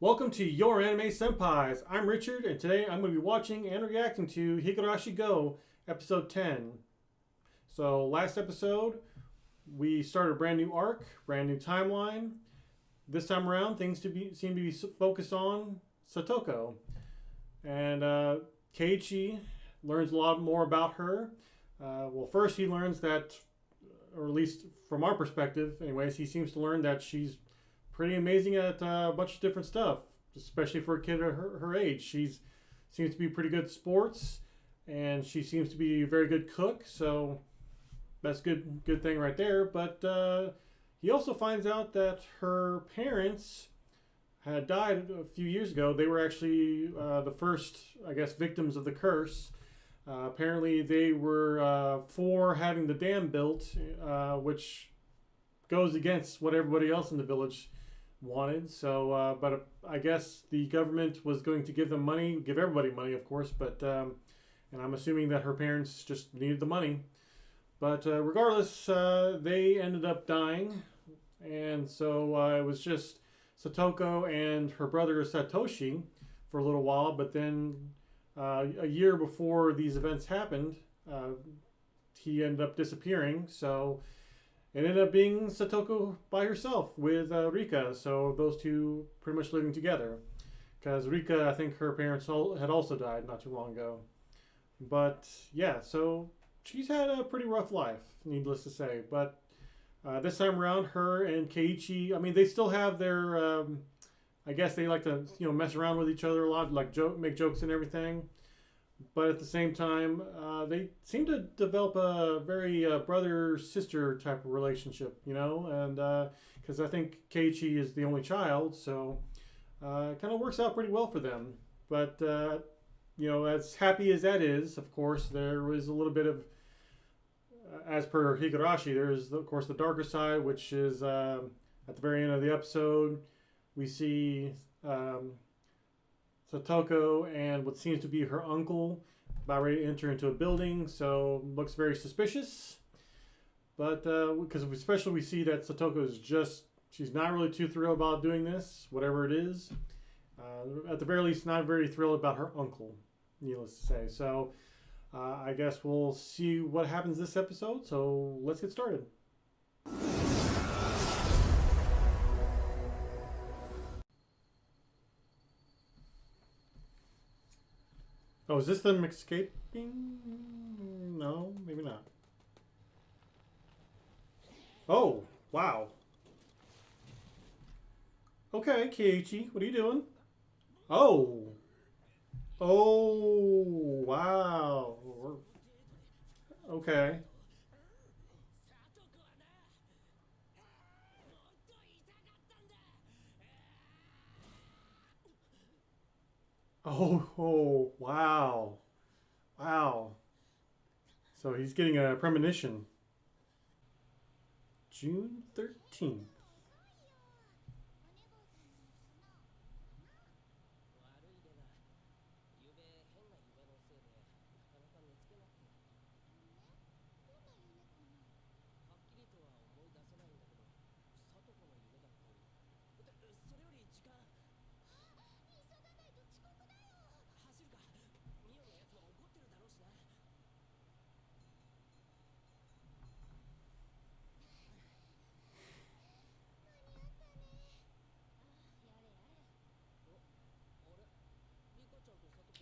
Welcome to Your Anime Senpais. I'm Richard, and today I'm going to be watching and reacting to Higurashi GOU episode 10. So, last episode, we started a brand new arc, brand new timeline. This time around, things seem to be focused on Satoko. And Keiichi learns a lot more about her. Well, first he learns that, or at least from our perspective, anyways, he seems to learn that she's pretty amazing at a bunch of different stuff, especially for a kid of her age. She seems to be pretty good at sports, and she seems to be a very good cook. So that's good thing right there. But he also finds out that her parents had died a few years ago. They were actually the first, I guess, victims of the curse. Apparently, they were for having the dam built, which goes against what everybody else in the village wanted. So, but I guess the government was going to give them money, give everybody money, of course. But and I'm assuming that her parents just needed the money. But regardless, they ended up dying, and so it was just Satoko and her brother Satoshi for a little while. But then a year before these events happened, he ended up disappearing. So it ended up being Satoko by herself with Rika. So those two pretty much living together. Because Rika, I think her parents had also died not too long ago. But yeah, so she's had a pretty rough life, needless to say. But this time around, her and Keiichi, I mean, they still have their, I guess they like to, mess around with each other a lot, like make jokes and everything. But at the same time, they seem to develop a very brother-sister type of relationship, and because I think Keiichi is the only child, so it kind of works out pretty well for them. But, as happy as that is, of course, there was a little bit of, as per Higurashi, there is, of course, the darker side, which is at the very end of the episode, we see Satoko and what seems to be her uncle about ready to enter into a building, so looks very suspicious. But because especially we see that Satoko is she's not really too thrilled about doing this, whatever it is. At the very least, not very thrilled about her uncle, needless to say. So I guess we'll see what happens this episode, so let's get started. Oh, is this them escaping? No, maybe not. Oh, wow. Okay, Keiichi, what are you doing? Oh. Oh, wow. Okay. Oh, wow. Wow. So he's getting a premonition. June 13th.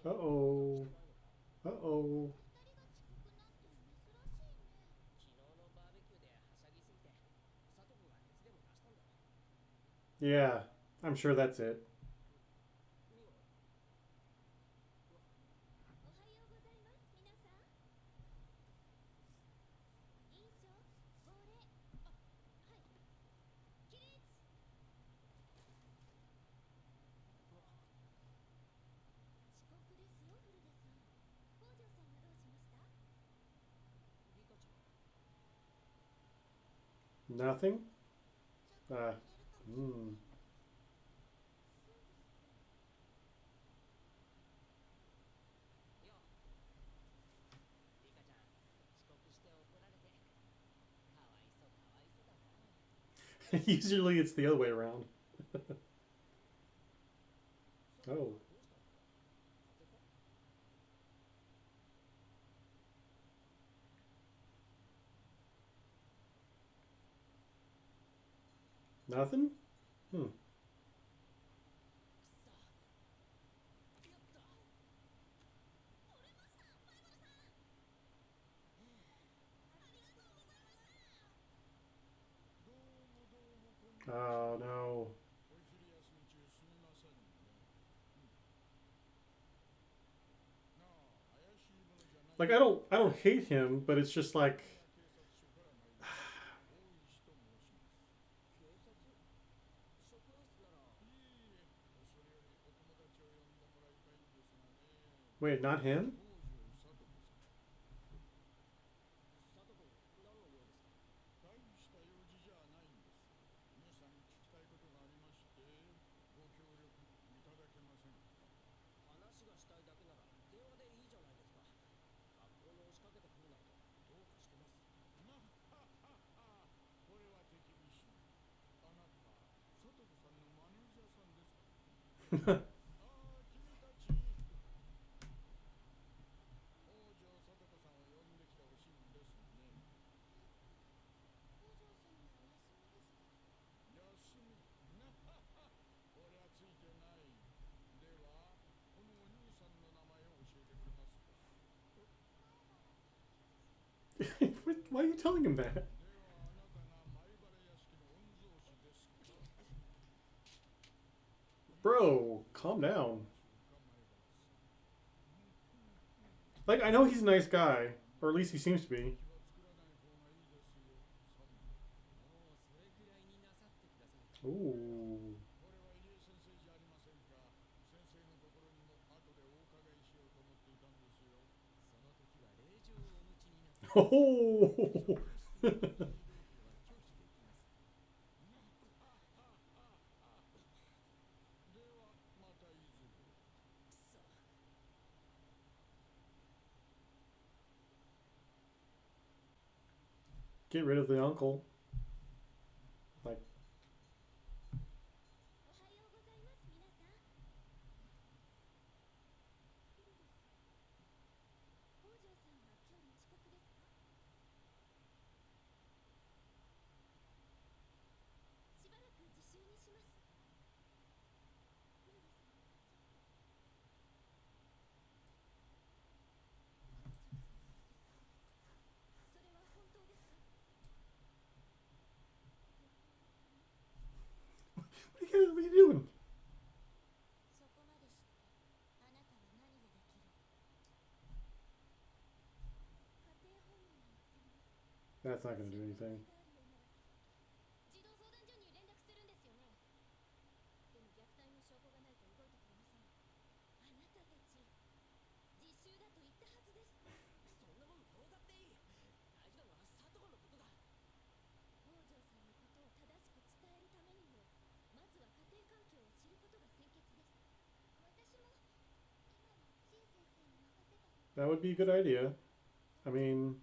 Uh-oh. Uh-oh. Yeah, I'm sure that's it. Nothing? Uh, hmm. Usually it's the other way around. Oh. Nothing? Hmm. Oh no. Like I don't hate him, but it's just like wait, not him? Why are you telling him that? Bro, calm down. Like I know he's a nice guy, or at least he seems to be. Ooh. Oh. Get rid of the uncle. Like, what are you doing? That's not gonna do anything. That would be a good idea. I mean,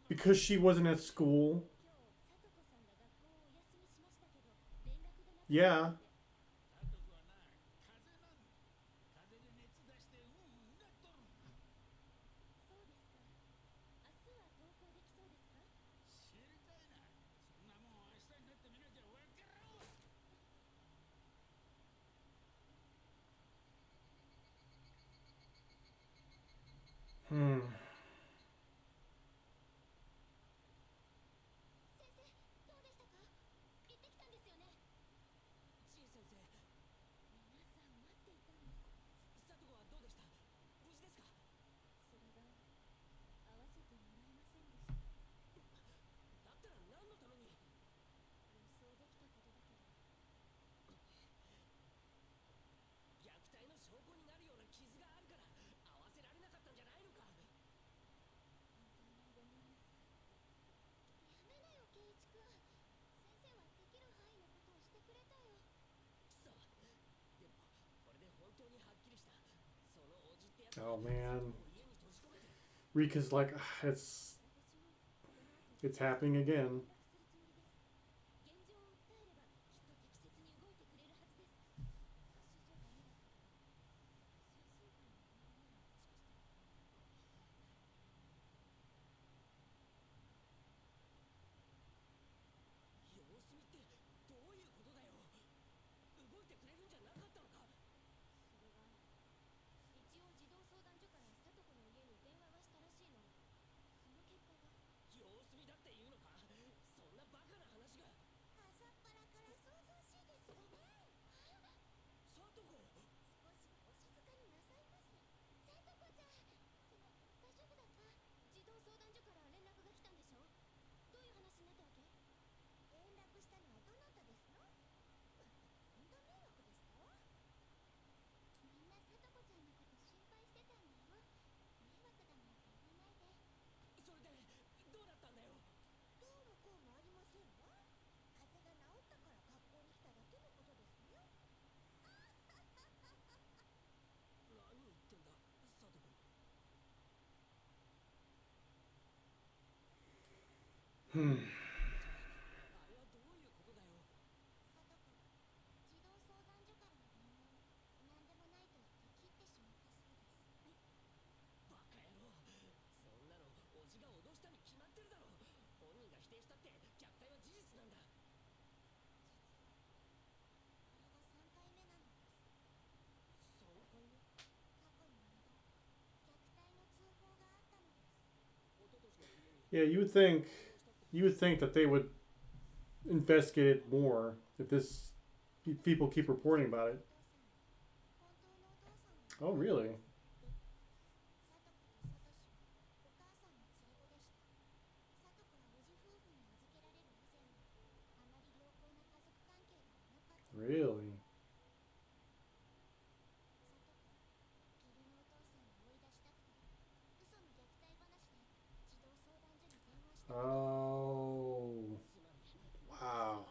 because she wasn't at school. Yeah. Hmm. Oh man, Rika's like, it's happening again. Hmm. Yeah, you would think that they would investigate it more if people keep reporting about it. Oh, really? Really? Oh, wow.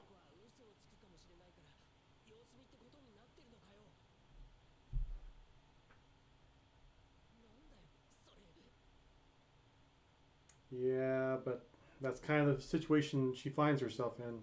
Yeah, but that's kind of the situation she finds herself in.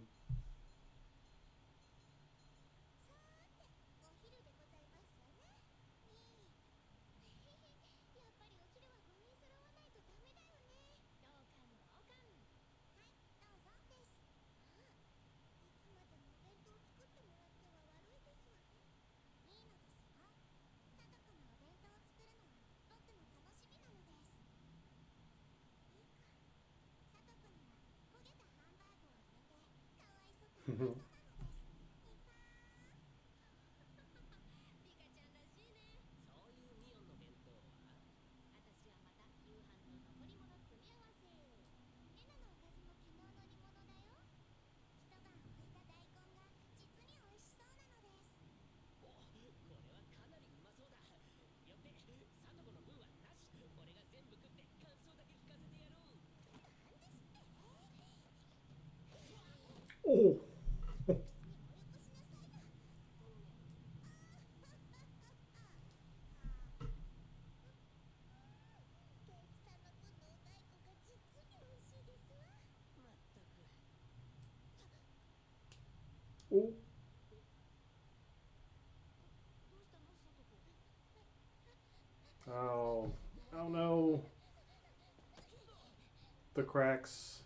Oh. Oh. Oh. Oh no. The cracks.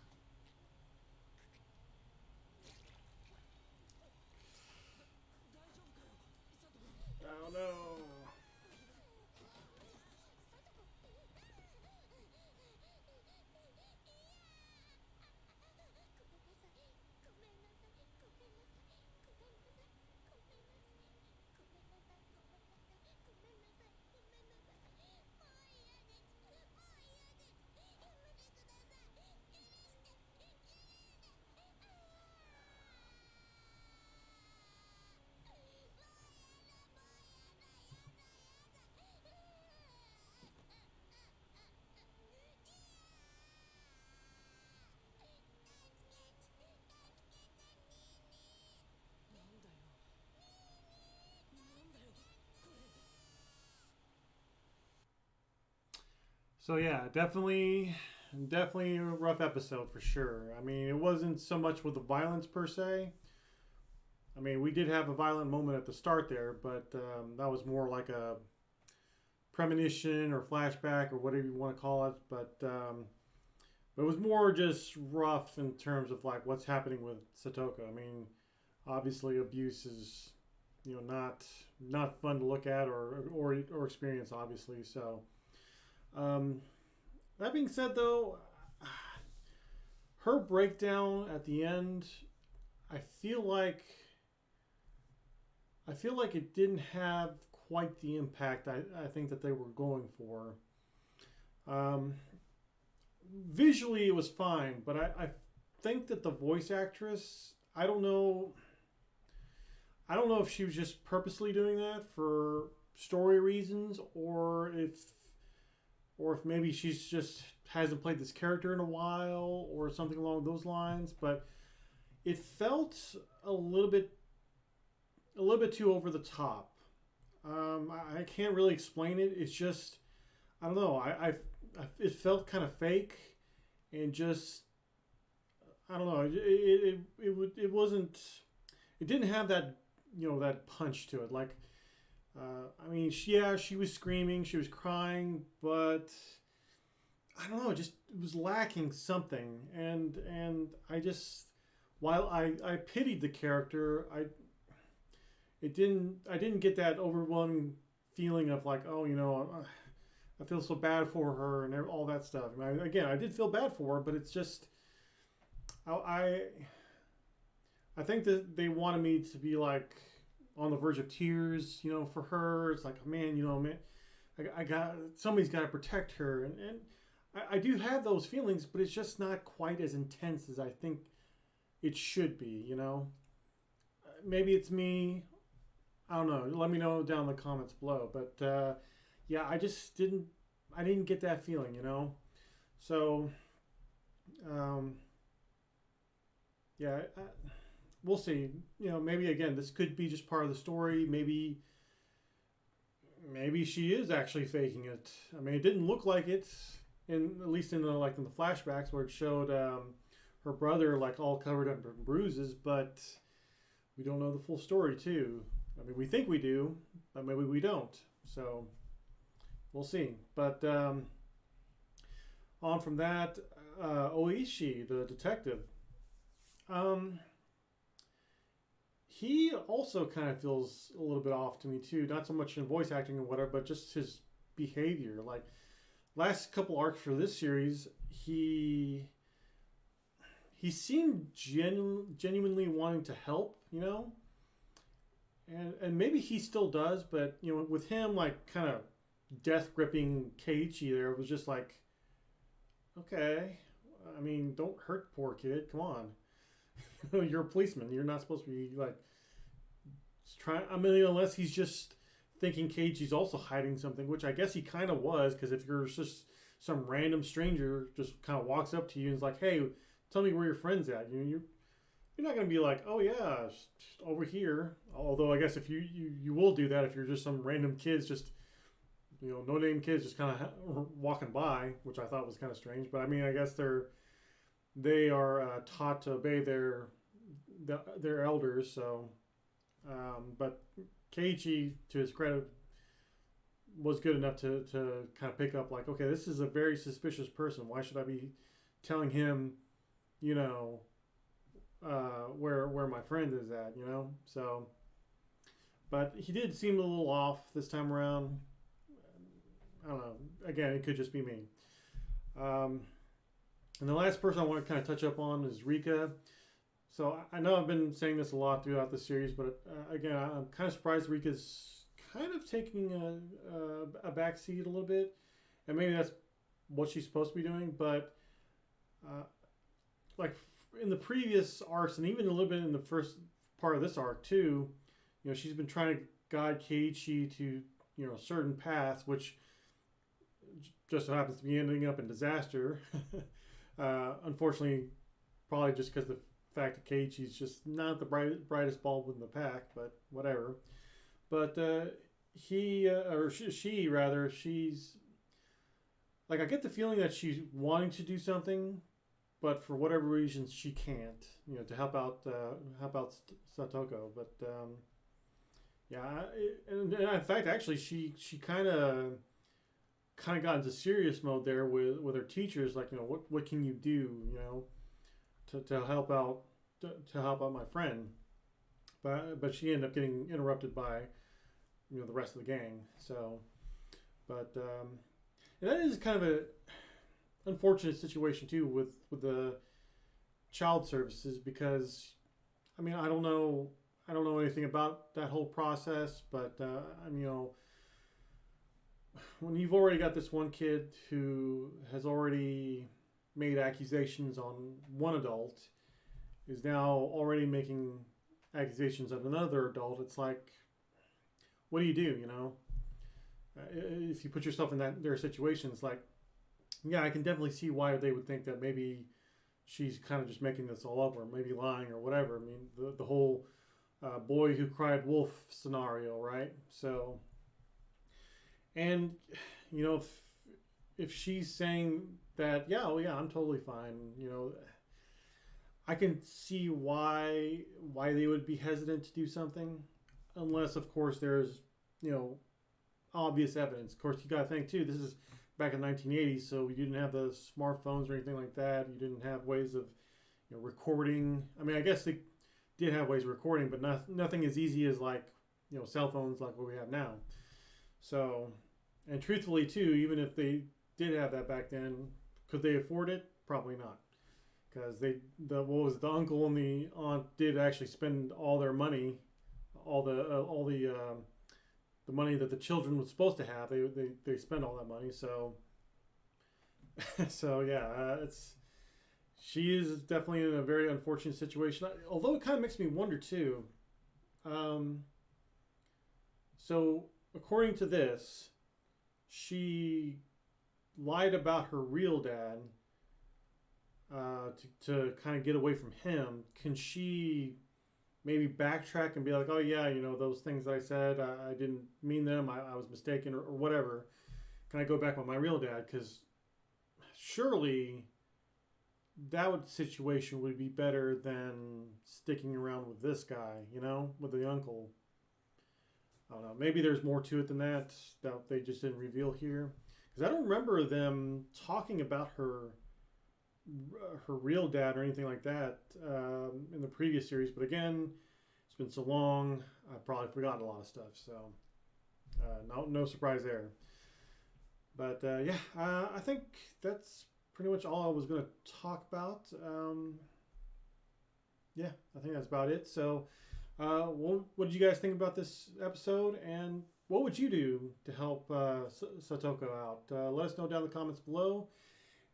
Oh no. So yeah, definitely a rough episode for sure. I mean, it wasn't so much with the violence per se. I mean, we did have a violent moment at the start there, but that was more like a premonition or flashback or whatever you want to call it. But it was more just rough in terms of like what's happening with Satoko. I mean, obviously abuse is not fun to look at or experience, obviously. So um, that being said, though, her breakdown at the end, I feel like it didn't have quite the impact I think that they were going for. Um, Visually, it was fine, but I think that the voice actress, I don't know if she was just purposely doing that for story reasons, or if maybe she's just hasn't played this character in a while or something along those lines. But it felt a little bit too over the top. I can't really explain it. It's just I don't know. It felt kind of fake and just I don't know. It wasn't. It didn't have that that punch to it. Like I mean, she was screaming, she was crying, but I don't know. It was lacking something, and I just while I pitied the character, I didn't get that overwhelming feeling of like, oh, I feel so bad for her and all that stuff. I mean, again, I did feel bad for her, but it's just I think that they wanted me to be like on the verge of tears, for her. It's like, man, I got somebody's got to protect her, and I do have those feelings, but it's just not quite as intense as I think it should be. Maybe it's me. I don't know. Let me know down in the comments below. But yeah, I didn't get that feeling, So, yeah, we'll see. Maybe again, this could be just part of the story. Maybe she is actually faking it. I mean, it didn't look like it, at least in the flashbacks where it showed her brother like all covered up in bruises, but we don't know the full story too. I mean, we think we do, but maybe we don't. So we'll see. But on from that, Oishi, the detective, he also kind of feels a little bit off to me too. Not so much in voice acting or whatever, but just his behavior. Like last couple arcs for this series, he seemed genuinely wanting to help, and maybe he still does, but with him like kind of death gripping Keiichi there, it was just like, okay, I mean, don't hurt the poor kid, come on. You're a policeman, you're not supposed to be like trying. I mean, unless he's just thinking Keiichi's also hiding something, which I guess he kind of was, because if you're just some random stranger just kind of walks up to you and is like, hey, tell me where your friend's at, you're not going to be like, oh yeah, over here. Although I guess if you will do that if you're just some random kids, just no name kids just kind of walking by, which I thought was kind of strange. But I mean, I guess they are taught to obey their elders. So, but Keiichi, to his credit, was good enough to kind of pick up like, okay, this is a very suspicious person. Why should I be telling him, where my friend is at, So, but he did seem a little off this time around. I don't know. Again, it could just be me. And the last person I want to kind of touch up on is Rika. So I know I've been saying this a lot throughout the series, but again, I'm kind of surprised Rika's kind of taking a back seat a little bit, and maybe that's what she's supposed to be doing. But like in the previous arcs, and even a little bit in the first part of this arc too, she's been trying to guide Keiichi to certain paths, which just so happens to be ending up in disaster. Unfortunately, probably just because the fact that Keiichi's just not the brightest bulb in the pack, but whatever. But she rather, she's like I get the feeling that she's wanting to do something, but for whatever reasons she can't. To help out Satoko. But yeah, and in fact, actually, she kind of got into serious mode there with her teachers. Like, what can you do? To help out to help out my friend. But she ended up getting interrupted by the rest of the gang. So, but and that is kind of a unfortunate situation too with the child services, because I don't know anything about that whole process, but when you've already got this one kid who has already made accusations on one adult, is now already making accusations of another adult, it's like, what do you do? If you put yourself in their situation, it's like, yeah, I can definitely see why they would think that maybe she's kind of just making this all up, or maybe lying, or whatever. I mean, the whole boy who cried wolf scenario, right? So, and if she's saying that, yeah, oh yeah, I'm totally fine, I can see why they would be hesitant to do something, unless of course there's obvious evidence. Of course, you got to think too, this is back in 1980, so you didn't have the smartphones or anything like that. You didn't have ways of recording. I mean, I guess they did have ways of recording, but nothing as easy as like cell phones like what we have now. So, and truthfully too, even if they did have that back then, could they afford it? Probably not, because the uncle and the aunt did actually spend all their money, all the money that the children was supposed to have. They spend all that money. So so yeah, she is definitely in a very unfortunate situation. Although it kind of makes me wonder too. So according to this, she lied about her real dad to kind of get away from him. Can she maybe backtrack and be like, oh yeah, those things that I said, I didn't mean them, I was mistaken, or whatever. Can I go back with my real dad? Because surely that situation would be better than sticking around with this guy, with the uncle. I don't know. Maybe there's more to it than that they just didn't reveal here. Because I don't remember them talking about her real dad or anything like that in the previous series. But again, it's been so long, I've probably forgotten a lot of stuff. So no surprise there. But yeah, I think that's pretty much all I was going to talk about. Yeah, I think that's about it. So what did you guys think about this episode? And what would you do to help Satoko out? Let us know down in the comments below.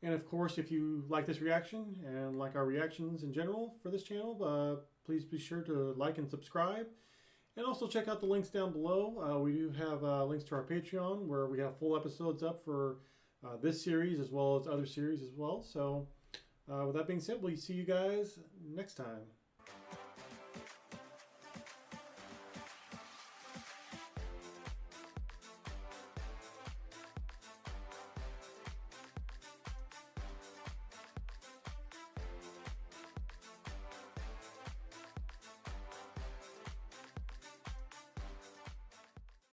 And of course, if you like this reaction and like our reactions in general for this channel, please be sure to like and subscribe. And also check out the links down below. We do have links to our Patreon, where we have full episodes up for this series as well as other series as well. So with that being said, we'll see you guys next time.